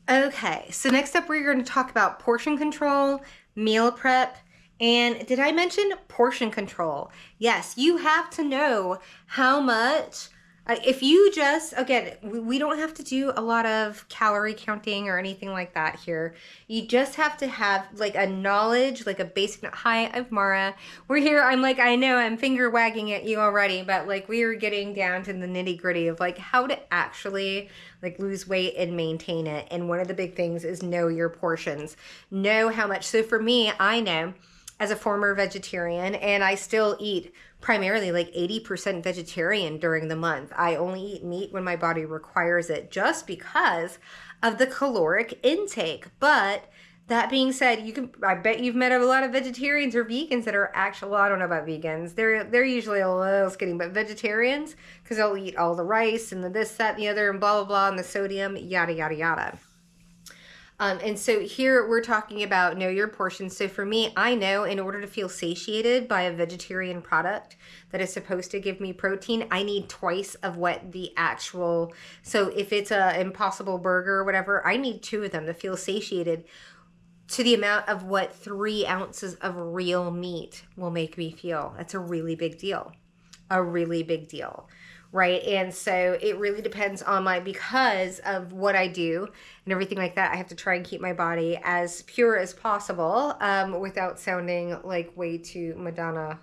Okay, so next up we're going to talk about portion control, meal prep, and did I mention portion control? Yes, you have to know how much. If you just, again, we don't have to do a lot of calorie counting or anything like that here. You just have to have like a knowledge, like a basic. Hi, I'm Mara. We're here. I'm like, I know I'm finger wagging at you already, but like we are getting down to the nitty gritty of like how to actually like lose weight and maintain it. And one of the big things is know your portions, know how much. So for me, I know as a former vegetarian, and I still eat primarily like 80% vegetarian during the month. I only eat meat when my body requires it just because of the caloric intake. But that being said, I bet you've met a lot of vegetarians or vegans that are actually, well, I don't know about vegans. They're usually a little skinny, but vegetarians, because they'll eat all the rice and the this, that, and the other, and blah blah blah, and the sodium, yada yada yada. And so here we're talking about know your portions. So for me, I know in order to feel satiated by a vegetarian product that is supposed to give me protein, I need twice of what the actual. So if it's a Impossible Burger or whatever, I need two of them to feel satiated to the amount of what 3 ounces of real meat will make me feel. That's a really big deal. A really big deal. Right. And so it really depends on because of what I do and everything like that. I have to try and keep my body as pure as possible without sounding like way too Madonna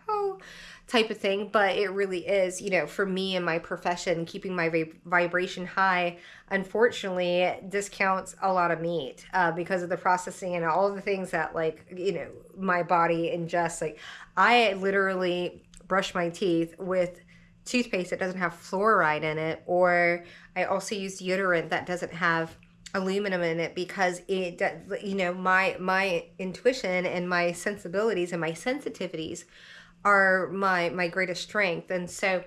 type of thing. But it really is, for me and my profession, keeping my vibration high, unfortunately, discounts a lot of meat because of the processing and all the things that, my body ingests. Like, I literally brush my teeth with toothpaste that doesn't have fluoride in it, or I also use deodorant that doesn't have aluminum in it because my intuition and my sensibilities and my sensitivities are my greatest strength. And so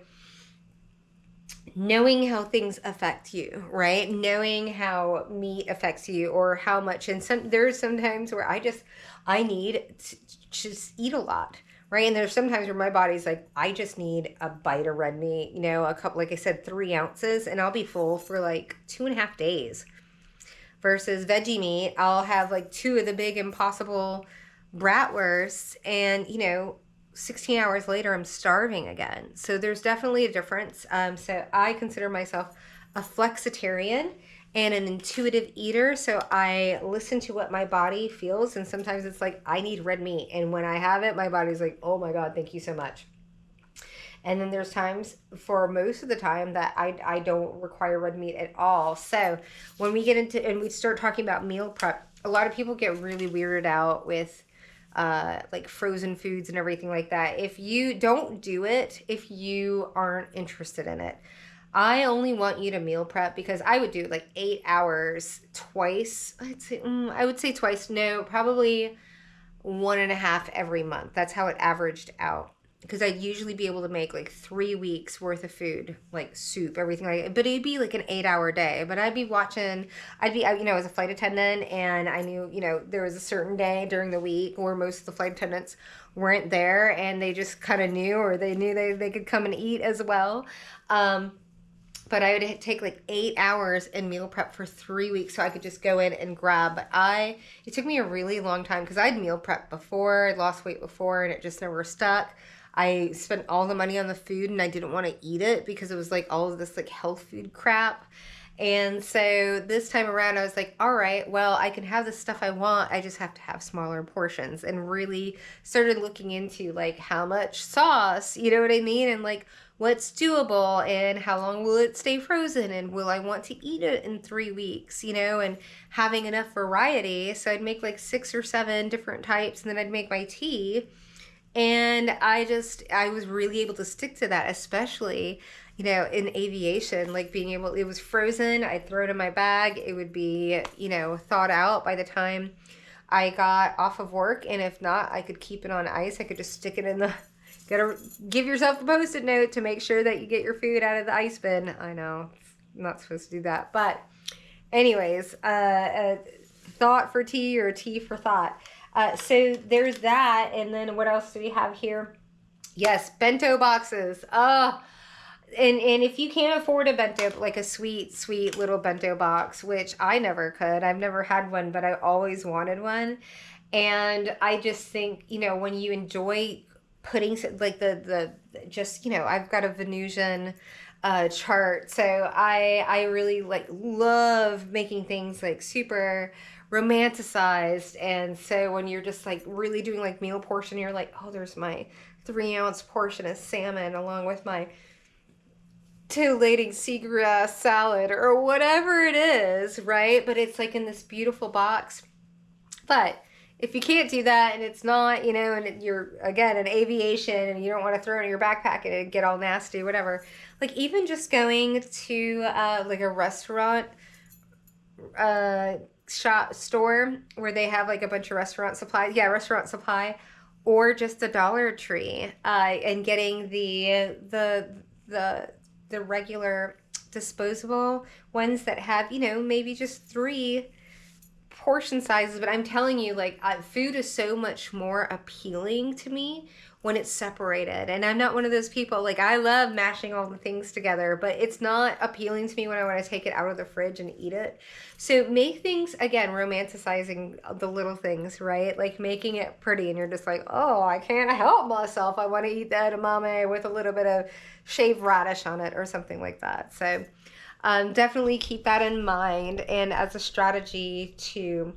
knowing how things affect you, right? Knowing how meat affects you or how much. And there's sometimes where I need to just eat a lot, right? And there's sometimes where my body's like, I just need a bite of red meat, a couple, like I said, 3 ounces, and I'll be full for like 2.5 days. Versus veggie meat, I'll have like two of the big Impossible bratwursts, and 16 hours later, I'm starving again. So there's definitely a difference. So I consider myself a flexitarian and an intuitive eater. So I listen to what my body feels. And sometimes it's like, I need red meat. And when I have it, my body's like, oh my God, thank you so much. And then there's times, for most of the time, that I don't require red meat at all. So when we get into and we start talking about meal prep, a lot of people get really weirded out with like frozen foods and everything like that. If you don't do it, if you aren't interested in it, I only want you to meal prep because I would do like 8 hours twice. I would say twice. No, probably 1.5 every month. That's how it averaged out. Because I'd usually be able to make like 3 weeks worth of food, like soup, everything like that. But it'd be like an 8 hour day. But I'd be watching, I was a flight attendant, and I knew, there was a certain day during the week where most of the flight attendants weren't there, and they just kind of knew, or they knew they could come and eat as well. But I would take like 8 hours and meal prep for 3 weeks so I could just go in and grab. But it took me a really long time because I'd meal prep before, I'd lost weight before, and it just never stuck. I spent all the money on the food and I didn't want to eat it because it was like all of this like health food crap. And so this time around, I was like, all right, well, I can have the stuff I want. I just have to have smaller portions, and really started looking into like how much sauce, you know what I mean? And like what's doable and how long will it stay frozen and will I want to eat it in 3 weeks, and having enough variety. So I'd make like 6 or 7 different types, and then I'd make my tea. And I was really able to stick to that, especially, in aviation, like it was frozen. I'd throw it in my bag. It would be, thawed out by the time I got off of work. And if not, I could keep it on ice. I could just stick it in gotta give yourself a Post-it note to make sure that you get your food out of the ice bin. I know, I'm not supposed to do that. But anyways, thought for tea or tea for thought. So there's that. And then what else do we have here? Yes, bento boxes. Oh, and if you can't afford a bento, like a sweet little bento box, which I never could, I've never had one, but I always wanted one. And I just think, when you enjoy putting like the just, I've got a Venusian chart, so I really like love making things like super romanticized. And so when you're just like really doing like meal portion, you're like, oh, there's my 3-ounce portion of salmon along with my titillating seagrass salad or whatever it is, right? But it's like in this beautiful box. But if you can't do that and it's not, and you're, again, in aviation and you don't want to throw it in your backpack and it get all nasty, whatever, like even just going to like a restaurant store where they have like a bunch of restaurant supplies, restaurant supply, or just a Dollar Tree, and getting the regular disposable ones that have, maybe just 3 portion sizes. But I'm telling you, like, food is so much more appealing to me when it's separated. And I'm not one of those people, like, I love mashing all the things together, but it's not appealing to me when I want to take it out of the fridge and eat it. So make things, again, romanticizing the little things, right? Like making it pretty, and you're just like, oh, I can't help myself, I want to eat the edamame with a little bit of shaved radish on it or something like that. So definitely keep that in mind, and as a strategy to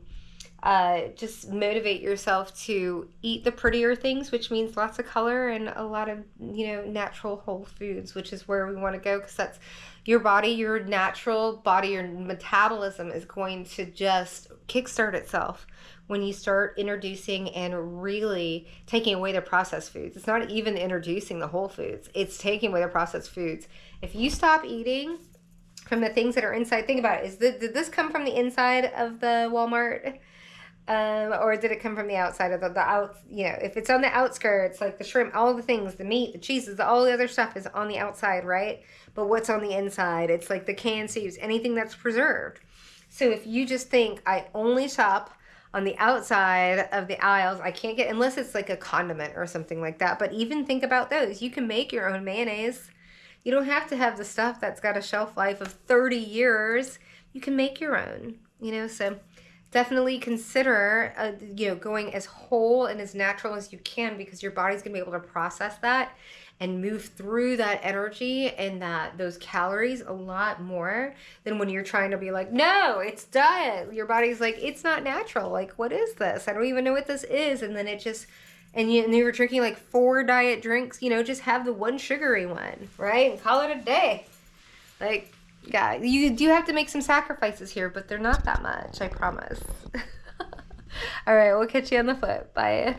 just motivate yourself to eat the prettier things, which means lots of color and a lot of, natural whole foods, which is where we want to go, because that's your body, your natural body, your metabolism is going to just kickstart itself when you start introducing and really taking away the processed foods. It's not even introducing the whole foods, it's taking away the processed foods. If you stop eating from the things that are inside, think about it. Did this come from the inside of the Walmart? Or did it come from the outside of the out? If it's on the outskirts, like the shrimp, all the things, the meat, the cheeses, all the other stuff is on the outside, right? But what's on the inside? It's like the canned soups, anything that's preserved. So if you just think, I only shop on the outside of the aisles, I can't get, unless it's like a condiment or something like that. But even think about those. You can make your own mayonnaise. You don't have to have the stuff that's got a shelf life of 30 years. You can make your own, so definitely consider, going as whole and as natural as you can, because your body's going to be able to process that and move through that energy and those calories a lot more than when you're trying to be like, no, it's diet. Your body's like, it's not natural. Like, what is this? I don't even know what this is. And then it just, and you were drinking like 4 diet drinks, just have the one sugary one, right? And call it a day. Like, yeah, you do have to make some sacrifices here, but they're not that much, I promise. All right, we'll catch you on the flip. Bye.